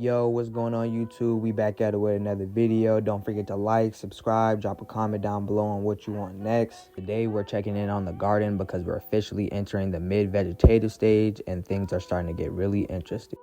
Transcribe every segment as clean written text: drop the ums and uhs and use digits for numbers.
Yo, what's going on YouTube? We back at it with another video. Don't forget to like, subscribe, drop a comment down below on what you want next. Today we're checking in on the garden because we're officially entering the mid-vegetative stage and things are starting to get really interesting.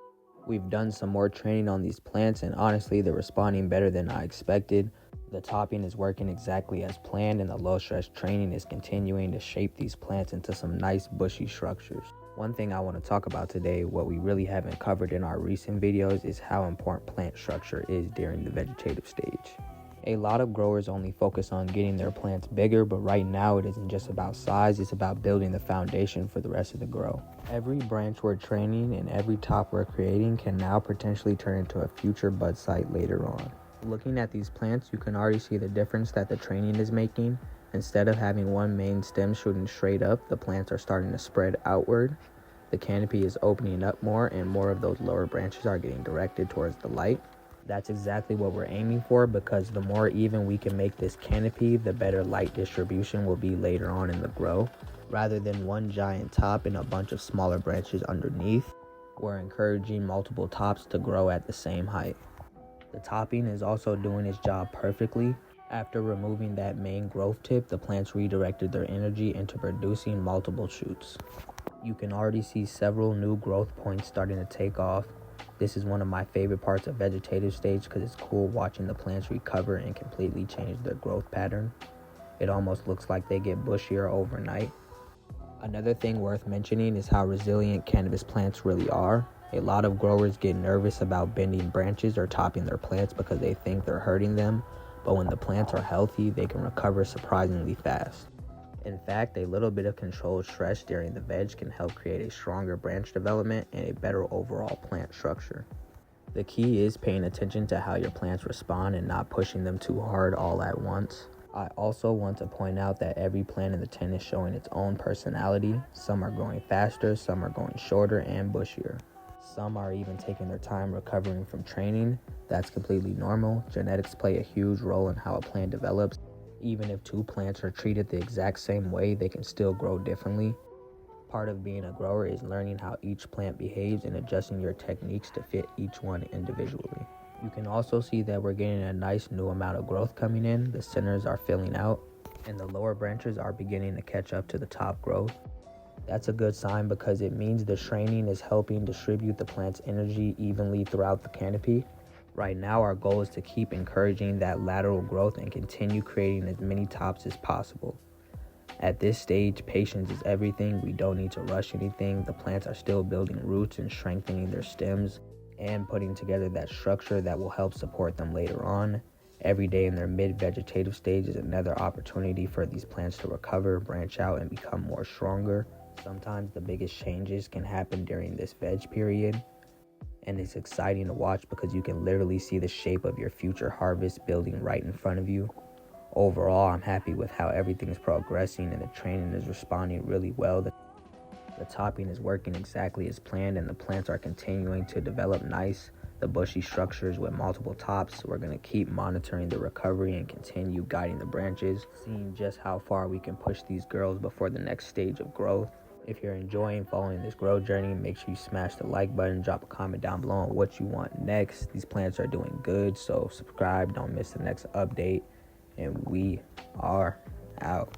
We've done some more training on these plants and honestly they're responding better than I expected. The topping is working exactly as planned and the low stress training is continuing to shape these plants into some nice bushy structures. One thing I want to talk about today, what we really haven't covered in our recent videos, is how important plant structure is during the vegetative stage. A lot of growers only focus on getting their plants bigger, but right now it isn't just about size, it's about building the foundation for the rest of the grow. Every branch we're training and every top we're creating can now potentially turn into a future bud site later on. Looking at these plants, you can already see the difference that the training is making. Instead of having one main stem shooting straight up, the plants are starting to spread outward. The canopy is opening up more and more of those lower branches are getting directed towards the light. That's exactly what we're aiming for because the more even we can make this canopy, the better light distribution will be later on in the grow. Rather than one giant top and a bunch of smaller branches underneath, we're encouraging multiple tops to grow at the same height. The topping is also doing its job perfectly. After removing that main growth tip, the plants redirected their energy into producing multiple shoots. You can already see several new growth points starting to take off. This is one of my favorite parts of vegetative stage because it's cool watching the plants recover and completely change their growth pattern. It almost looks like they get bushier overnight. Another thing worth mentioning is how resilient cannabis plants really are. A lot of growers get nervous about bending branches or topping their plants because they think they're hurting them, but when the plants are healthy, they can recover surprisingly fast. In fact, a little bit of controlled stress during the veg can help create a stronger branch development and a better overall plant structure. The key is paying attention to how your plants respond and not pushing them too hard all at once. I also want to point out that every plant in the tent is showing its own personality. Some are growing faster, some are going shorter and bushier. Some are even taking their time recovering from training. That's completely normal. Genetics play a huge role in how a plant develops. Even if two plants are treated the exact same way, they can still grow differently. Part of being a grower is learning how each plant behaves and adjusting your techniques to fit each one individually. You can also see that we're getting a nice new amount of growth coming in. The centers are filling out and the lower branches are beginning to catch up to the top growth. That's a good sign because it means the training is helping distribute the plant's energy evenly throughout the canopy. Right now, our goal is to keep encouraging that lateral growth and continue creating as many tops as possible. At this stage, patience is everything. We don't need to rush anything. The plants are still building roots and strengthening their stems and putting together that structure that will help support them later on. Every day in their mid-vegetative stage is another opportunity for these plants to recover, branch out, and become more stronger. Sometimes the biggest changes can happen during this veg period, and it's exciting to watch because you can literally see the shape of your future harvest building right in front of you. Overall, I'm happy with how everything is progressing and the training is responding really well. The topping is working exactly as planned and the plants are continuing to develop nice, the bushy structures with multiple tops. We're going to keep monitoring the recovery and continue guiding the branches, seeing just how far we can push these girls before the next stage of growth. If you're enjoying following this grow journey, make sure you smash the like button, drop a comment down below on what you want next. These plants are doing good, so subscribe, don't miss the next update, and we are out.